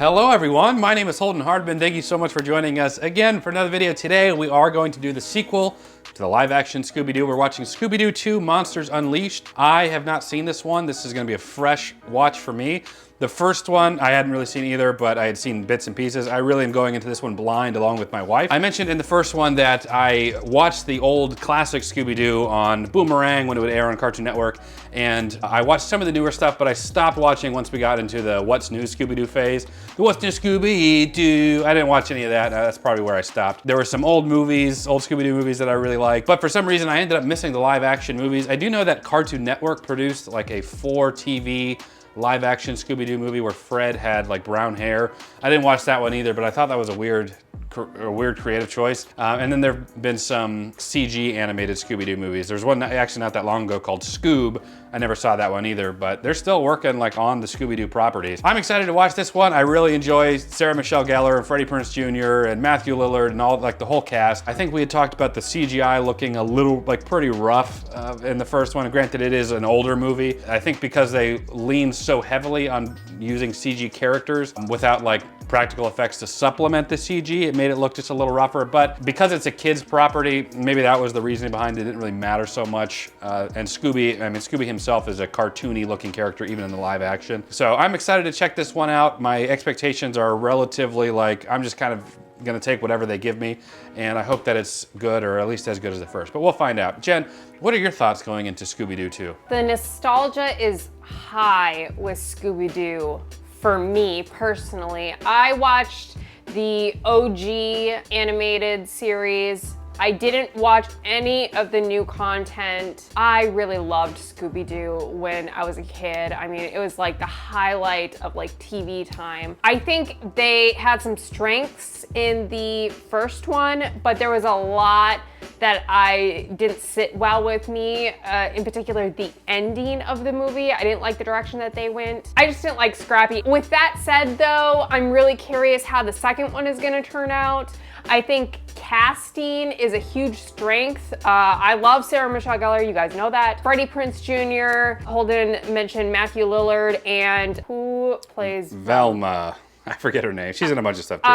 Hello everyone, my name is Holden Hardman. Thank you so much for joining us again for another video. Today we are going to do the sequel to the live action Scooby-Doo. We're watching Scooby-Doo 2 Monsters Unleashed. I have not seen this one. This is gonna be a fresh watch for me. The first one, I hadn't really seen either, but I had seen bits and pieces. I really am going into this one blind along with my wife. I mentioned in the first one that I watched the old classic Scooby-Doo on Boomerang when it would air on Cartoon Network, and I watched some of the newer stuff, but I stopped watching once we got into the What's New Scooby-Doo phase. What's New Scooby-Doo? I didn't watch any of that. That's probably where I stopped. There were some old movies, old Scooby-Doo movies that I really liked, but for some reason I ended up missing the live action movies. I do know that Cartoon Network produced like a 4 TV live action Scooby-Doo movie where Fred had like brown hair. I didn't watch that one either, but I thought that was a weird creative choice. And then there've been some CG animated Scooby-Doo movies. There's one actually not that long ago called Scoob. I never saw that one either, but they're still working like on the Scooby-Doo properties. I'm excited to watch this one. I really enjoy Sarah Michelle Gellar and Freddie Prinze Jr. and Matthew Lillard and all like the whole cast. I think we had talked about the CGI looking a little like pretty rough in the first one. Granted, it is an older movie. I think because they lean so heavily on using CG characters without like practical effects to supplement the CG, it made it look just a little rougher. But because it's a kid's property, maybe that was the reasoning behind it. It didn't really matter so much. And Scooby himself is a cartoony looking character even in the live action. So I'm excited to check this one out. My expectations are relatively like, I'm just kind of gonna take whatever they give me, and I hope that it's good, or at least as good as the first, but we'll find out. Jen, what are your thoughts going into Scooby-Doo 2? The nostalgia is high with Scooby-Doo for me personally. I watched the OG animated series. I didn't watch any of the new content. I really loved Scooby-Doo when I was a kid. I mean, it was like the highlight of like TV time. I think they had some strengths in the first one, but there was a lot that I didn't sit well with me. In particular, the ending of the movie. I didn't like the direction that they went. I just didn't like Scrappy. With that said though, I'm really curious how the second one is gonna turn out. I think casting is a huge strength. I love Sarah Michelle Gellar, you guys know that. Freddie Prinze Jr., Holden mentioned Matthew Lillard, and who plays Velma? I forget her name. She's in a bunch of stuff too.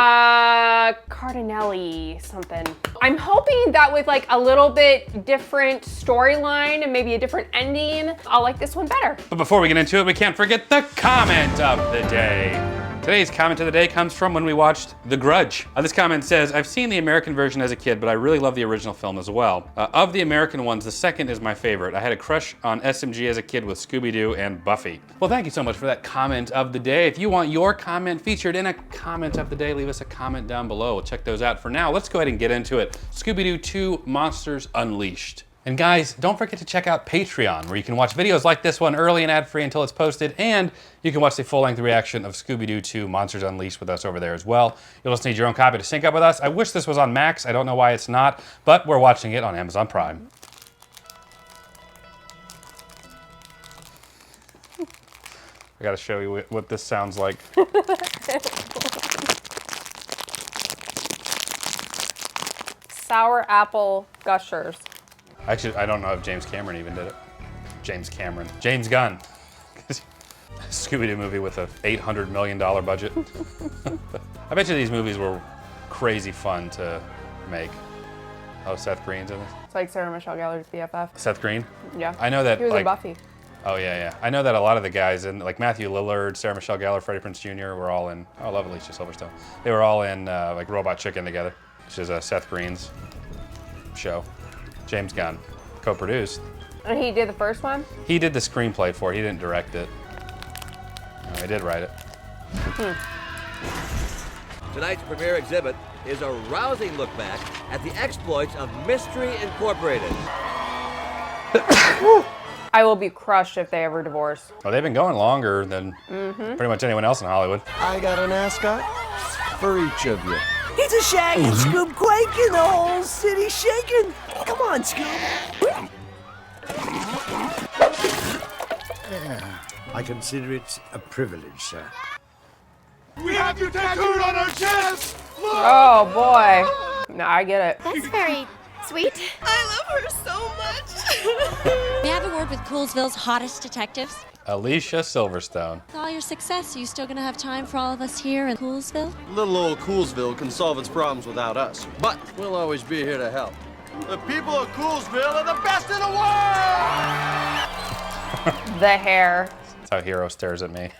Cardinelli something. I'm hoping that with like a little bit different storyline and maybe a different ending, I'll like this one better. But before we get into it, we can't forget the comment of the day. Today's comment of the day comes from when we watched The Grudge. This comment says, I've seen the American version as a kid, but I really love the original film as well. Of the American ones, the second is my favorite. I had a crush on SMG as a kid with Scooby-Doo and Buffy. Well, thank you so much for that comment of the day. If you want your comment featured in a comment of the day, leave us a comment down below. We'll check those out. For now, let's go ahead and get into it. Scooby-Doo 2 Monsters Unleashed. And guys, don't forget to check out Patreon, where you can watch videos like this one early and ad-free until it's posted, and you can watch the full-length reaction of Scooby-Doo 2 Monsters Unleashed with us over there as well. You'll just need your own copy to sync up with us. I wish this was on Max. I don't know why it's not, but we're watching it on Amazon Prime. I gotta show you what this sounds like. Sour apple gushers. Actually, I don't know if James Cameron even did it. James Gunn. Scooby-Doo movie with a $800 million budget. I bet you these movies were crazy fun to make. Oh, Seth Green's in this? It's like Sarah Michelle Gellar's BFF. Seth Green? Yeah. I know that. He was like, in Buffy. Oh yeah. I know that a lot of the guys in, like Matthew Lillard, Sarah Michelle Gellar, Freddie Prinze Jr. were all in, oh, I love Alicia Silverstone. They were all in like Robot Chicken together, which is Seth Green's show. James Gunn co-produced. And he did the first one? He did the screenplay for it. He didn't direct it. No, he did write it. Tonight's premiere exhibit is a rousing look back at the exploits of Mystery Incorporated. I will be crushed if they ever divorce. Oh, they've been going longer than pretty much anyone else in Hollywood. I got an ascot for each of you. It's a Shaggy and Scoob quaking, the whole city shaking. Come on, Scoob. I consider it a privilege, sir. We have you tattooed on our chest! Look! Oh boy. No, I get it. That's very sweet. I love her so much. May I have a word with Coolsville's hottest detectives? Alicia Silverstone. With all your success, are you still gonna have time for all of us here in Coolsville? Little old Coolsville can solve its problems without us, but we'll always be here to help. The people of Coolsville are the best in the world! The hair. That's how Hero stares at me.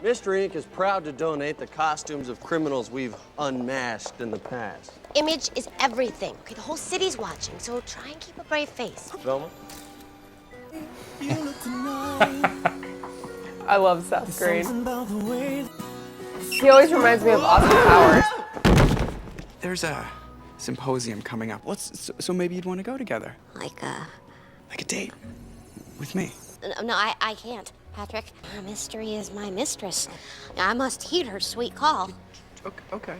Mystery Inc. is proud to donate the costumes of criminals we've unmasked in the past. Image is everything. Okay, the whole city's watching, so try and keep a brave face. Velma? I love Seth Green. He always reminds me of Austin Powers. There's a symposium coming up. So maybe you'd want to go together. Like a date with me. No, I can't, Patrick. Mystery is my mistress. I must heed her sweet call. Okay.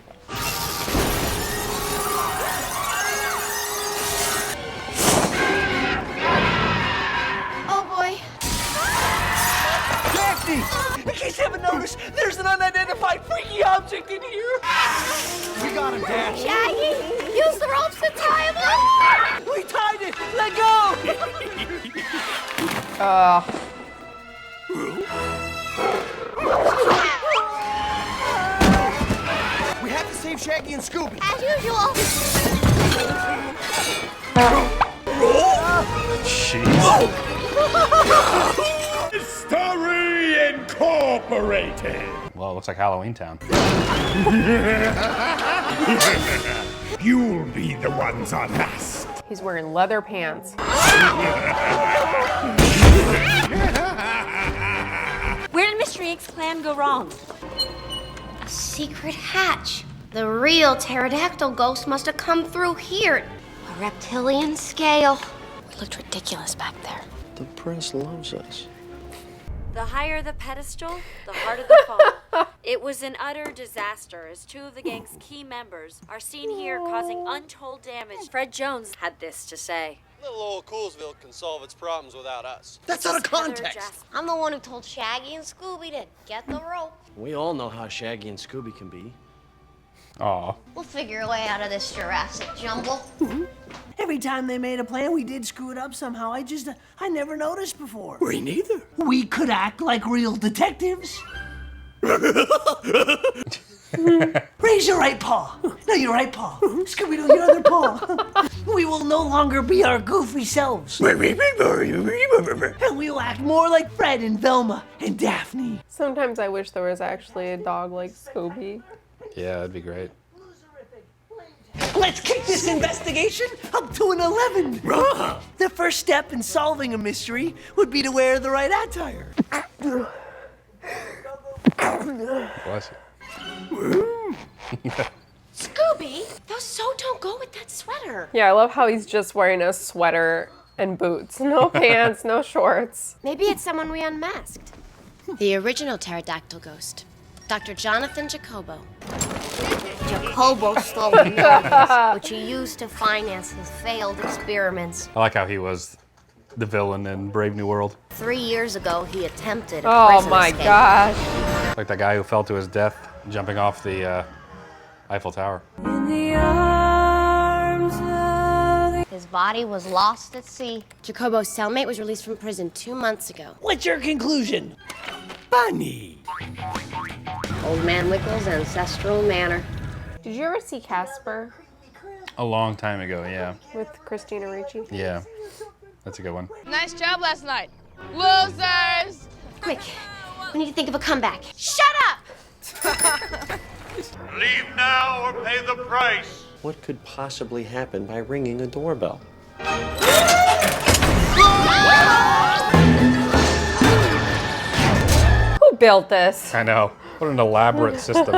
Oh boy. Daphne! In case you haven't noticed, there's an unidentified freaky object in here! We got him, Daphne! Shaggy, use the ropes to tie him up! We tied it! Let go! We have to save Shaggy and Scooby! As usual! Jeez. History Incorporated. Well, it looks like Halloween Town. You'll be the ones unmasked. He's wearing leather pants. Where did Mystery Inc.'s plan go wrong? A secret hatch. The real pterodactyl ghost must have come through here. A reptilian scale. We looked ridiculous back there. The press loves us. The higher the pedestal, the harder the fall. It was an utter disaster as two of the gang's key members are seen here causing untold damage. Fred Jones had this to say. Little old Coolsville can solve its problems without us. That's out of context! I'm the one who told Shaggy and Scooby to get the rope. We all know how Shaggy and Scooby can be. Aw. We'll figure a way out of this Jurassic jumble. Every time they made a plan, we did screw it up somehow. I never noticed before. We neither. We could act like real detectives. Raise your right paw. No, your right paw. Scooby-Doo, your other paw. We will no longer be our goofy selves. And we will act more like Fred and Velma and Daphne. Sometimes I wish there was actually a dog like Scooby. Yeah, that'd be great. Let's kick this investigation up to an 11. The first step in solving a mystery would be to wear the right attire. Bless you. Scooby, those so don't go with that sweater. Yeah, I love how he's just wearing a sweater and boots. No pants, no shorts. Maybe it's someone we unmasked. The original pterodactyl ghost, Dr. Jonathan Jacobo. Jacobo stole the millions, which he used to finance his failed experiments. I like how he was the villain in Brave New World. 3 years ago, he attempted a Oh prison my escape. gosh. Like that guy who fell to his death jumping off the Eiffel Tower. His body was lost at sea. Jacobo's cellmate was released from prison 2 months ago. What's your conclusion? Bunny. Old Man Wickles' ancestral manor. Did you ever see Casper A long time ago, yeah. with Christina Ricci? Yeah. That's a good one. Nice job last night. Losers! Quick, we need to think of a comeback. Shut up! Leave now or pay the price. What could possibly happen by ringing a doorbell? Who built this? I know. What an elaborate system.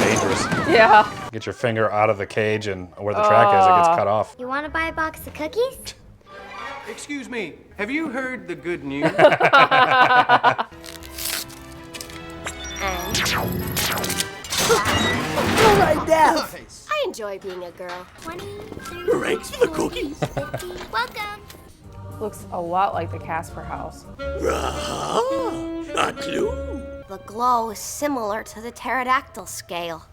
Dangerous. Yeah. Get your finger out of the cage and where the track is, it gets cut off. You want to buy a box of cookies? Excuse me, have you heard the good news? And... All right, Daph. I enjoy being a girl. 20, 30, Thanks for the cookies. 50. Welcome. Looks a lot like the Casper house. A clue. The glow is similar to the pterodactyl scale.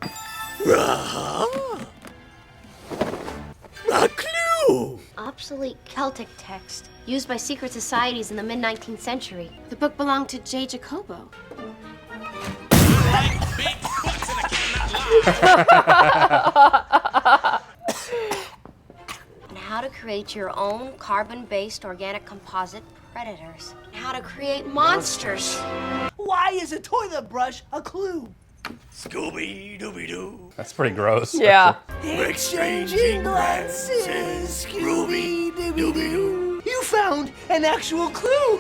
A clue. Up obsolete Celtic text used by secret societies in the mid-19th century. The book belonged to J. Jacobo. And how to create your own carbon-based organic composite predators. And how to create monsters. Why is a toilet brush a clue? Scooby-Dooby-Doo. That's pretty gross. Yeah. Exchanging glances, Scooby-Dooby-Doo. You found an actual clue.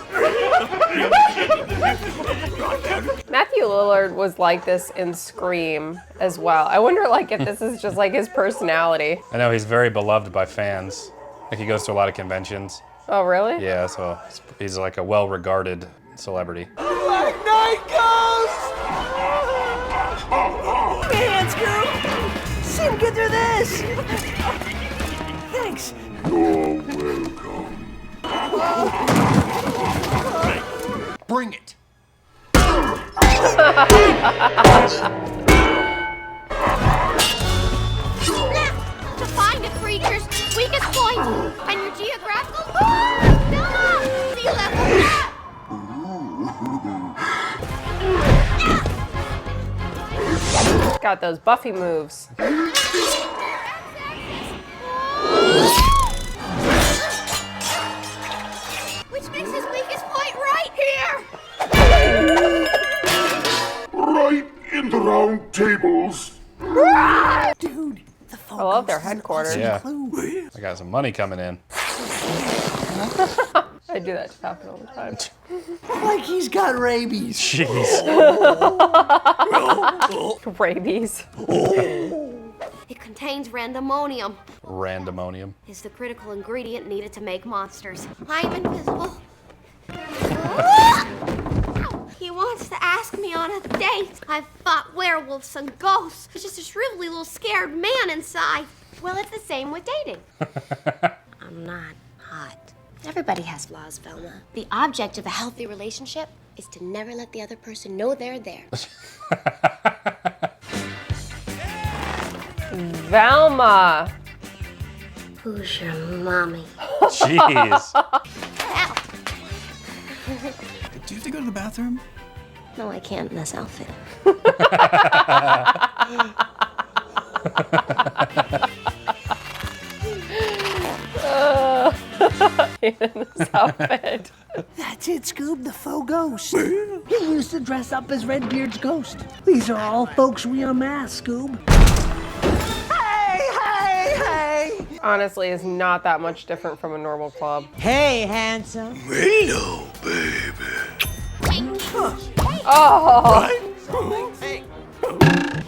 Matthew Lillard was like this in Scream as well. I wonder like if this is just like his personality. I know he's very beloved by fans. Like he goes to a lot of conventions. Oh, really? Yeah, so he's like a well-regarded celebrity. Black Knight Ghost! Man, Scoop! See him get through this! Thanks. You're welcome. Bring it. To find a creature's weakest point and your geographical sea level map. Got those Buffy moves. Which makes his weakest point right here. Right in the round tables. Dude, the I love their headquarters. Yeah. I got some money coming in. I do that to Falcon all the time. like he's got rabies. Jeez. Rabies. It contains randomonium. Randomonium. Is the critical ingredient needed to make monsters. I'm invisible. He wants to ask me on a date. I've fought werewolves and ghosts. There's just a shrivelly little scared man inside. Well, it's the same with dating. I'm not hot. Everybody has flaws, Velma. The object of a healthy relationship is to never let the other person know they're there. Velma. Who's your mommy? Jeez. Do you have to go to the bathroom? No, I can't in this outfit. In this outfit. That's it, Scoob, the faux ghost. He used to dress up as Redbeard's ghost. These are all folks we unmask, Scoob. Hey! Honestly, is not that much different from a normal club. Hey, handsome. Hello, baby. Oh.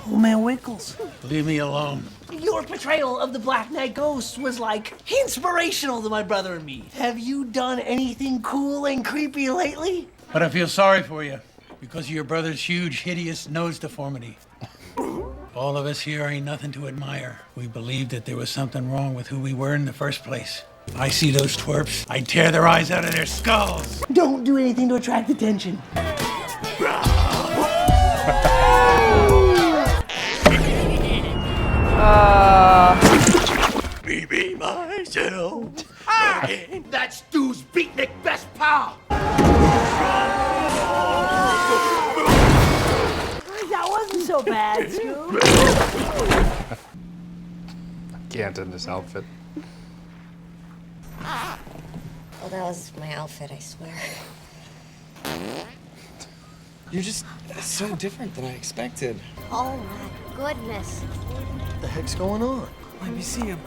Oh, man, Wickles. Leave me alone. Your portrayal of the Black Knight Ghost was like inspirational to my brother and me. Have you done anything cool and creepy lately? But I feel sorry for you because of your brother's huge, hideous nose deformity. All of us here ain't nothing to admire. We believed that there was something wrong with who we were in the first place. If I see those twerps, I'd tear their eyes out of their skulls. Don't do anything to attract attention. Me be myself. That's Stu's beatnik best pal. That wasn't so bad, Scoob. Can't in this outfit. Well, that was my outfit, I swear. You're just so different than I expected. Oh my goodness. What the heck's going on? Let me see him.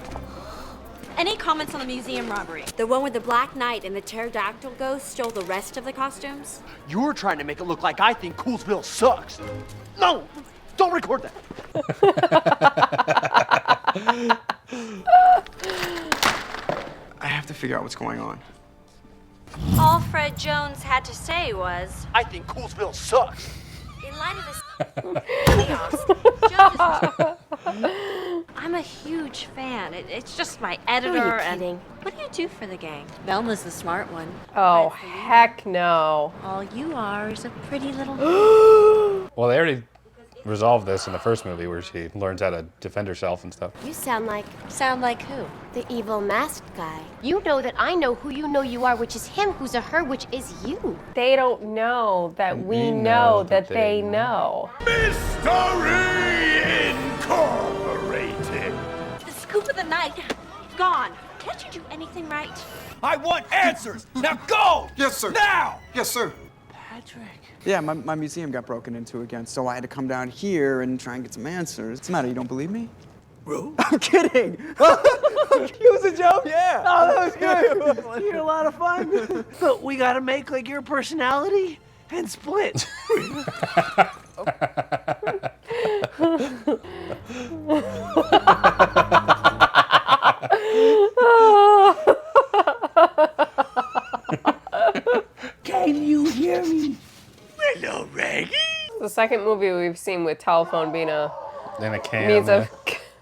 Any comments on the museum robbery? The one where the Black Knight and the pterodactyl ghost stole the rest of the costumes? You're trying to make it look like I think Coolsville sucks. No! Don't record that! I have to figure out what's going on. All Fred Jones had to say was, I think Coolsville sucks. in light of this chaos, Jones I'm a huge fan. It's just my editor and... What do you do for the gang? Velma's the smart one. Oh, heck no. All you are is a pretty little... Well, they already resolved this in the first movie where she learns how to defend herself and stuff. You sound like who? the evil masked guy. You know that I know who you know you are, which is him, who's a her, which is you. They don't know that we know that they know. Mystery Incorporated. The scoop of the night. Gone. Can't you do anything right? I want answers. Now go. Yes, sir. Now. Yes, sir. Patrick. Yeah, my museum got broken into again, so I had to come down here and try and get some answers. What's the matter, you don't believe me? Bro? I'm kidding! It was a joke? Yeah! Oh, that was good! You're a lot of fun. But we gotta make like your personality and split. Can you hear me? Hello, Raggy. The second movie we've seen with telephone being a Then a cam. means of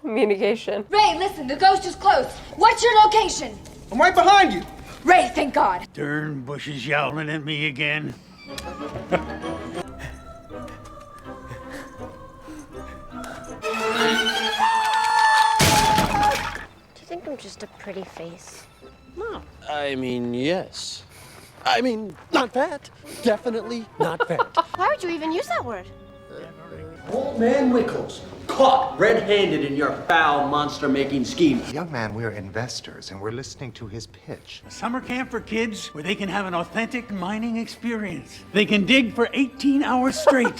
communication. Ray, listen, the ghost is close. What's your location? I'm right behind you. Ray, thank God. Darn Bush is yowling at me again. Do you think I'm just a pretty face? No. I mean, yes. I mean, not fat. Definitely not fat. Why would you even use that word? Old man Wickles, caught red-handed in your foul monster-making scheme. Young man, we're investors, and we're listening to his pitch. A summer camp for kids where they can have an authentic mining experience. They can dig for 18 hours straight.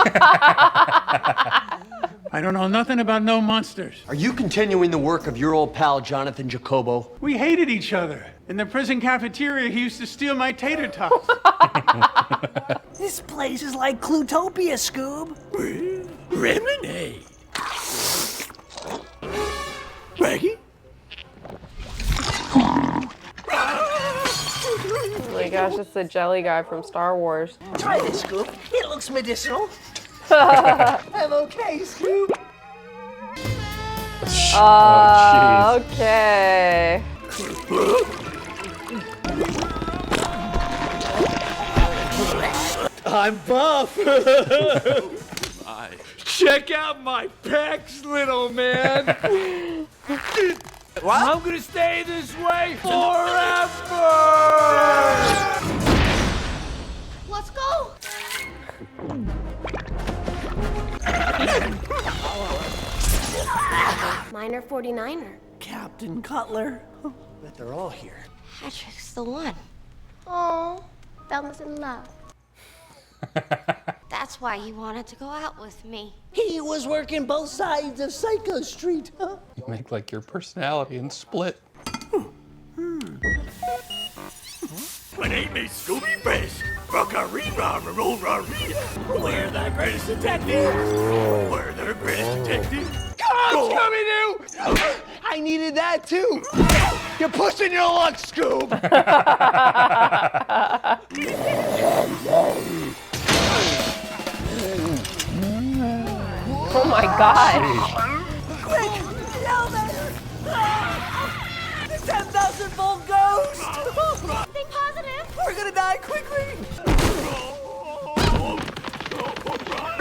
I don't know nothing about no monsters. Are you continuing the work of your old pal, Jonathan Jacobo? We hated each other. In the prison cafeteria, he used to steal my tater tots. This place is like Clutopia, Scoob. Lemonade. Raggy? Oh my gosh, it's the jelly guy from Star Wars. Try this, Scoob. It looks medicinal. I'm okay, Scoob. Okay. I'm buff. Check out my pecs, little man. What? I'm gonna stay this way forever. Let's go! Minor 49er. Captain Cutler. Bet they're all here. Patrick's the one. Oh, Thelma's in love. That's why he wanted to go out with me. He was working both sides of Psycho Street. You make like your personality and split. My name is Scooby Fish. We're the greatest detectives. We're the greatest detectives. Come on, Scooby-Doo! I needed that too. You're pushing your luck, Scoob. Oh my God. Quick, the elevator! The 10,000-volt ghost! Think positive. We're gonna die quickly!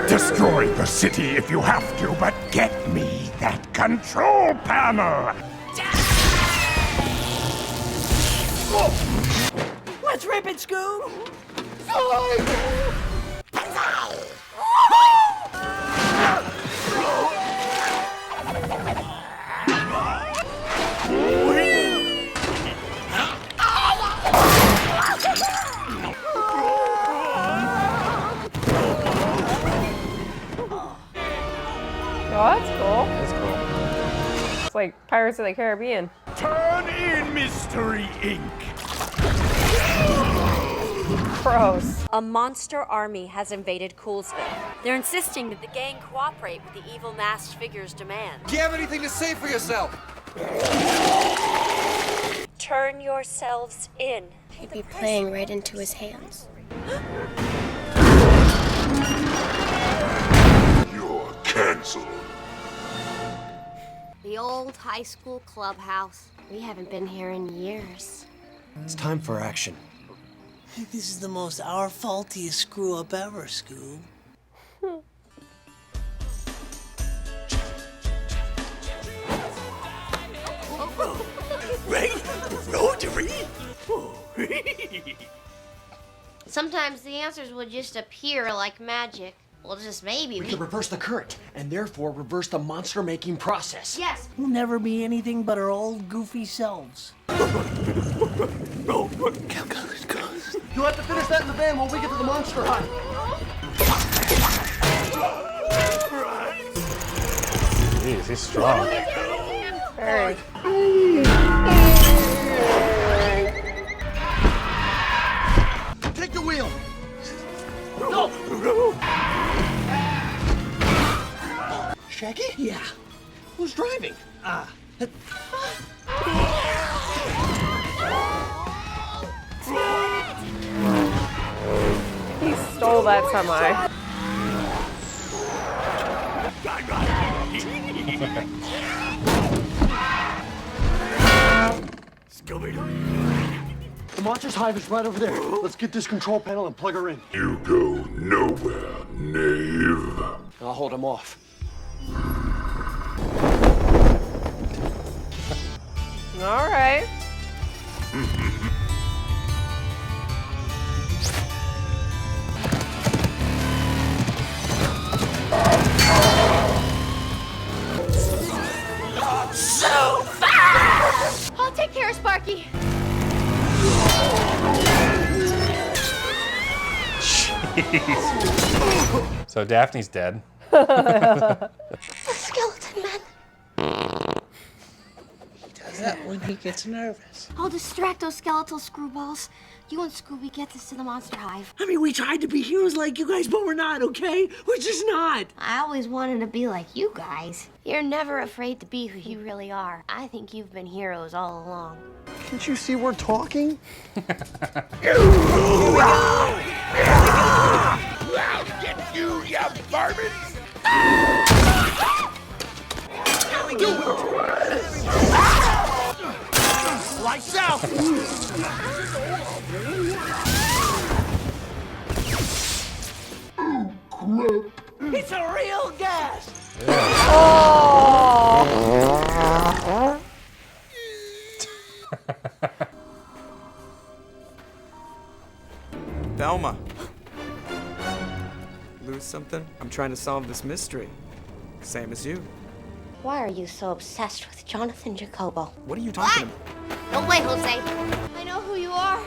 Destroy the city if you have to, but get me that control panel. Let's rip it, Scoob! Oh, that's cool. That's cool. It's like Pirates of the Caribbean. Turn in, Mystery Inc. Gross. A monster army has invaded Coolsville. They're insisting that the gang cooperate with the evil masked figure's demand. Do you have anything to say for yourself? Turn yourselves in. He'd be playing right into his hands. You're canceled. The old high school clubhouse. We haven't been here in years. It's time for action. This is the most our faultiest screw-up ever, Scoob. Rotary. Sometimes the answers would just appear like magic. Well, just maybe. We could reverse the current, and therefore reverse the monster-making process. Yes. We'll never be anything but our old goofy selves. Go. You'll have to finish that in the van while we get to the monster hut. Jeez, he's strong. Alright. Take the wheel. No. Shaggy? Yeah. Who's driving? He stole that semi. Scooby-Doo. The monster's hive is right over there. Let's get this control panel and plug her in. You go nowhere, knave. I'll hold him off. All right. So fast! I'll take care of Sparky. Jeez. So Daphne's dead. Skeleton man. He does that when he gets nervous. I'll distract those skeletal screwballs. You and Scooby get this to the monster hive. I mean, we tried to be heroes like you guys, but we're not, okay? We're just not. I always wanted to be like you guys. You're never afraid to be who you really are. I think you've been heroes all along. Can't you see we're talking? I'll get you, you varmints! Lights out! It's a real gas. Oh! Thelma. Lose something? I'm trying to solve this mystery. Same as you. Why are you so obsessed with Jonathan Jacobo? What are you talking about? Don't wait, Jose. I know who you are.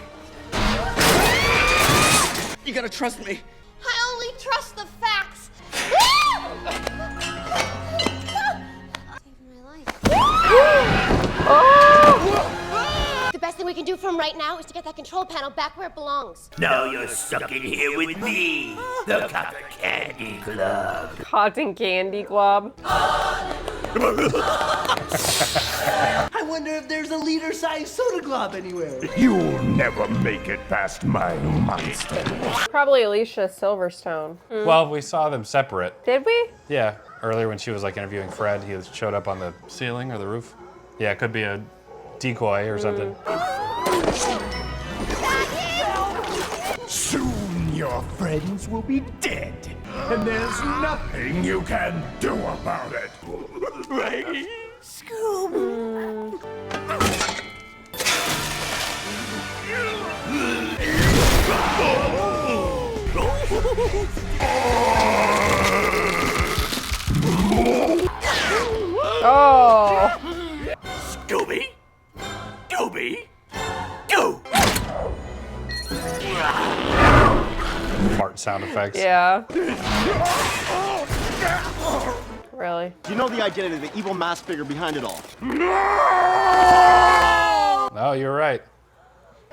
You gotta trust me. I only trust the facts. The best thing we can do for him right now is to get that control panel back where it belongs. Now you're stuck in here with me, the Cotton Candy Club. Cotton Candy Club. I wonder if there's a liter-sized soda glob anywhere. You'll never make it past my monster. Probably Alicia Silverstone. Well, we saw them separate. Did we? Yeah, earlier when she was like interviewing Fred, he showed up on the ceiling or the roof. Yeah, it could be a decoy or something. Soon your friends will be dead, and there's nothing you can do about it. Right? Scoob. Oh. Scooby, Dooby, Doo. Fart sound effects. Yeah. Really? You know the identity of the evil mask figure behind it all. No, you're right.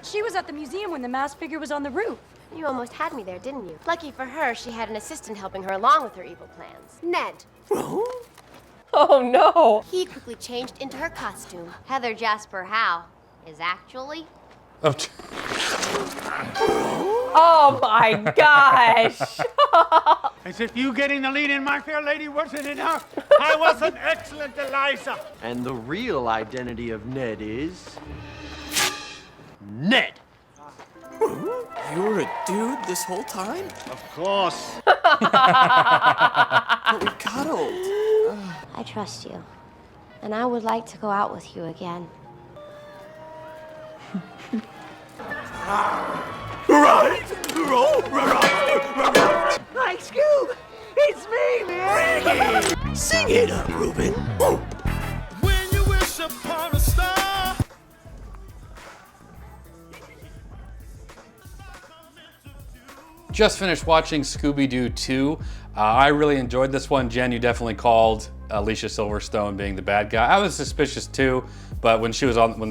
She was at the museum when the masked figure was on the roof. You almost had me there, didn't you? Lucky for her, she had an assistant helping her along with her evil plans. Ned. Oh no. He quickly changed into her costume. Heather Jasper Howe is actually... Oh, Oh my gosh. As if you getting the lead in My Fair Lady wasn't enough. I was an excellent Eliza. And the real identity of Ned is... Ned. You were a dude this whole time? Of course. But we cuddled. I trust you. And I would like to go out with you again. Hi, Scoob! It's me, man! Sing it up, Ruben! When you wish upon a star. Just finished watching Scooby-Doo 2. I really enjoyed this one. Jen, you definitely called Alicia Silverstone being the bad guy. I was suspicious too, but when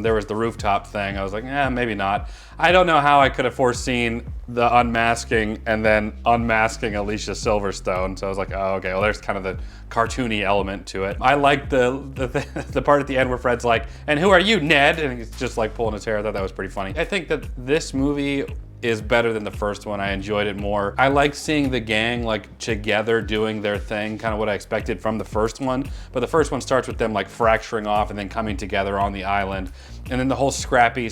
there was the rooftop thing, I was like, maybe not. I don't know how I could have foreseen the unmasking and then unmasking Alicia Silverstone. So I was like, oh, okay, well, there's kind of the cartoony element to it. I liked the part at the end where Fred's like, and who are you, Ned? And he's just like pulling his hair. I thought that was pretty funny. I think that this movie is better than the first one. I enjoyed it more. I like seeing the gang like together doing their thing, kind of what I expected from the first one. But the first one starts with them like fracturing off and then coming together on the island. And then the whole Scrappy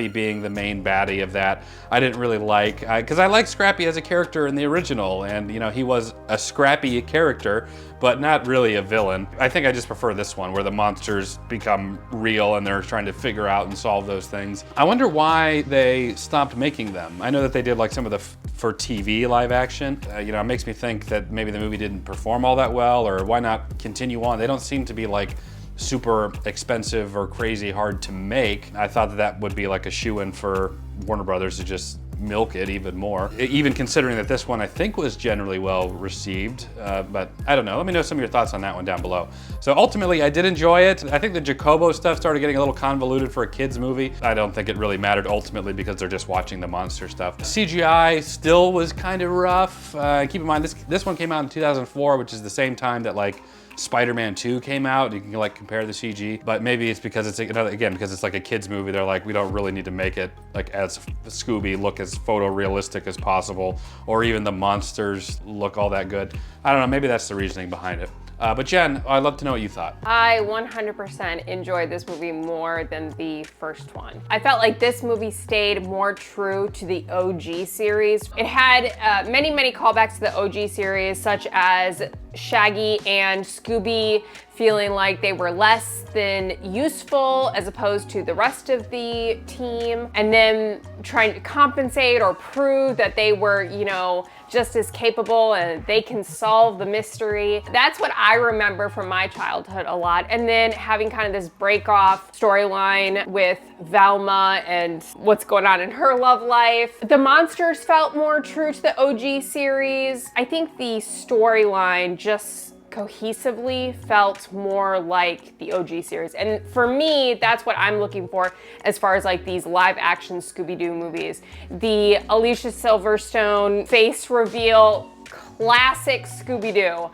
being the main baddie of that, I didn't really like, because I like Scrappy as a character in the original, and you know, he was a scrappy character, but not really a villain. I think I just prefer this one, where the monsters become real and they're trying to figure out and solve those things. I wonder why they stopped making them. I know that they did like some of the for TV live action. You know, it makes me think that maybe the movie didn't perform all that well, or why not continue on? They don't seem to be like super expensive or crazy hard to make. I thought that that would be like a shoe-in for Warner Brothers to just milk it even more. Even considering that this one I think was generally well received, but I don't know. Let me know some of your thoughts on that one down below. So ultimately I did enjoy it. I think the Jacobo stuff started getting a little convoluted for a kid's movie. I don't think it really mattered ultimately because they're just watching the monster stuff. CGI still was kind of rough. Keep in mind this one came out in 2004, which is the same time that like Spider-Man 2 came out. You can like compare the CG, but maybe it's because it's, again, because it's like a kid's movie. They're like, we don't really need to make it like as Scooby look as photorealistic as possible, or even the monsters look all that good. I don't know, maybe that's the reasoning behind it. But Jen, I'd love to know what you thought. I 100% enjoyed this movie more than the first one. I felt like this movie stayed more true to the OG series. It had many callbacks to the OG series, such as Shaggy and Scooby feeling like they were less than useful as opposed to the rest of the team, and then trying to compensate or prove that they were, you know, just as capable and they can solve the mystery. That's what I remember from my childhood a lot. And then having kind of this break-off storyline with Velma and what's going on in her love life. The monsters felt more true to the OG series. I think the storyline just cohesively felt more like the OG series. And for me, that's what I'm looking for as far as like these live action Scooby-Doo movies. The Alicia Silverstone face reveal, classic Scooby-Doo.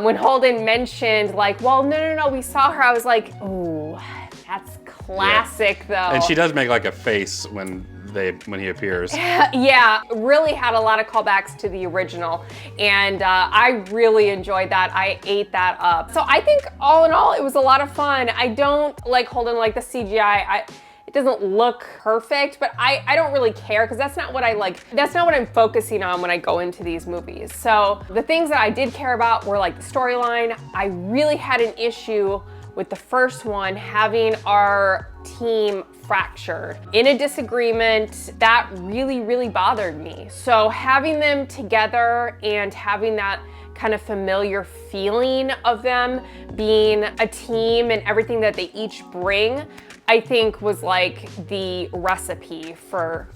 When Holden mentioned like, well, no, we saw her, I was like, ooh, that's classic though. And she does make like a face when he appears. Yeah, really had a lot of callbacks to the original, and I really enjoyed that. I ate that up. So I think all in all, it was a lot of fun. I don't like Holden, like the CGI. It doesn't look perfect, but I don't really care because that's not what I like. That's not what I'm focusing on when I go into these movies. So the things that I did care about were like the storyline. I really had an issue with the first one having our team fractured. In a disagreement, that really bothered me. So having them together and having that kind of familiar feeling of them being a team and everything that they each bring, I think was like the recipe for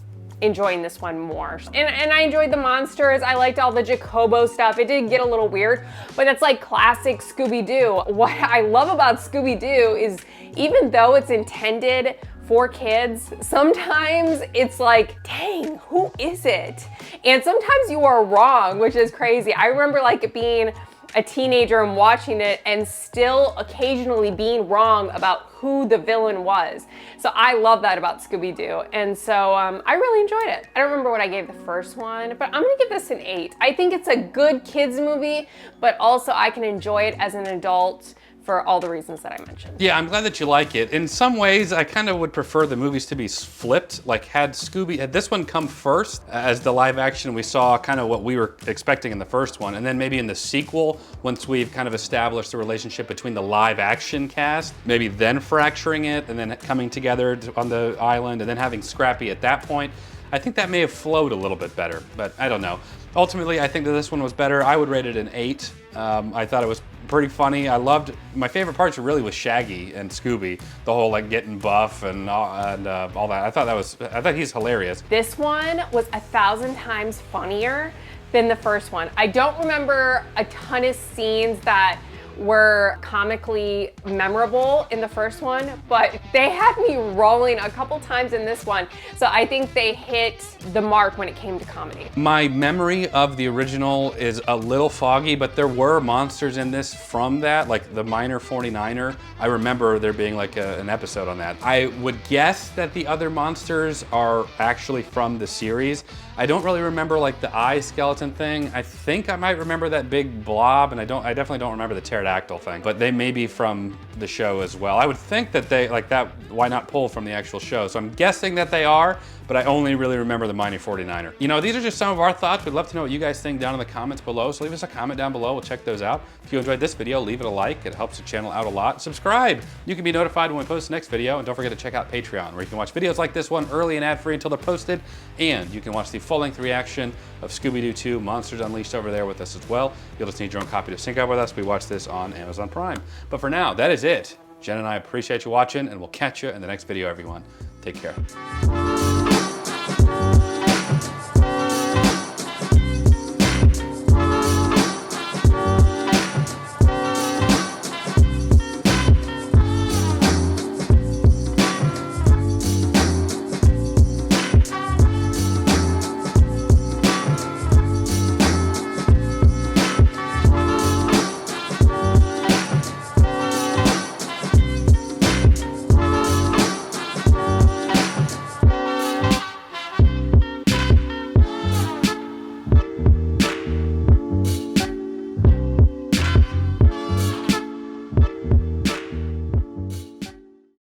enjoying this one more. And I enjoyed the monsters. I liked all the Jacobo stuff. It did get a little weird, but that's like classic Scooby-Doo. What I love about Scooby-Doo is even though it's intended for kids, sometimes it's like, dang, who is it? And sometimes you are wrong, which is crazy. I remember like being a teenager and watching it and still occasionally being wrong about who the villain was. So I love that about Scooby-Doo. And so I really enjoyed it. I don't remember what I gave the first one, but I'm gonna give this an 8. I think it's a good kids movie, but also I can enjoy it as an adult for all the reasons that I mentioned. Yeah, I'm glad that you like it. In some ways, I kind of would prefer the movies to be flipped. Like had this one come first as the live action, we saw kind of what we were expecting in the first one. And then maybe in the sequel, once we've kind of established the relationship between the live action cast, maybe then fracturing it and then coming together on the island and then having Scrappy at that point. I think that may have flowed a little bit better, but I don't know. Ultimately, I think that this one was better. I would rate it an 8. I thought it was pretty funny. My favorite parts really was Shaggy and Scooby, the whole like getting buff and all that. I thought he's hilarious. This one was 1,000 times funnier than the first one. I don't remember a ton of scenes that were comically memorable in the first one, but they had me rolling a couple times in this one. So I think they hit the mark when it came to comedy. My memory of the original is a little foggy, but there were monsters in this from that, like the Minor 49er. I remember there being like an episode on that. I would guess that the other monsters are actually from the series. I don't really remember like the eye skeleton thing. I think I might remember that big blob, and I definitely don't remember the pterodactyl thing, but they may be from the show as well. I would think that they, like that, why not pull from the actual show? So I'm guessing that they are, but I only really remember the Minor 49er. You know, these are just some of our thoughts. We'd love to know what you guys think down in the comments below, so leave us a comment down below. We'll check those out. If you enjoyed this video, leave it a like. It helps the channel out a lot. Subscribe. You can be notified when we post the next video, and don't forget to check out Patreon, where you can watch videos like this one early and ad-free until they're posted, and you can watch the full-length reaction of Scooby-Doo 2 Monsters Unleashed over there with us as well. You'll just need your own copy to sync up with us. We watch this on Amazon Prime. But for now, that is it. Jen and I appreciate you watching, and we'll catch you in the next video, everyone. Take care.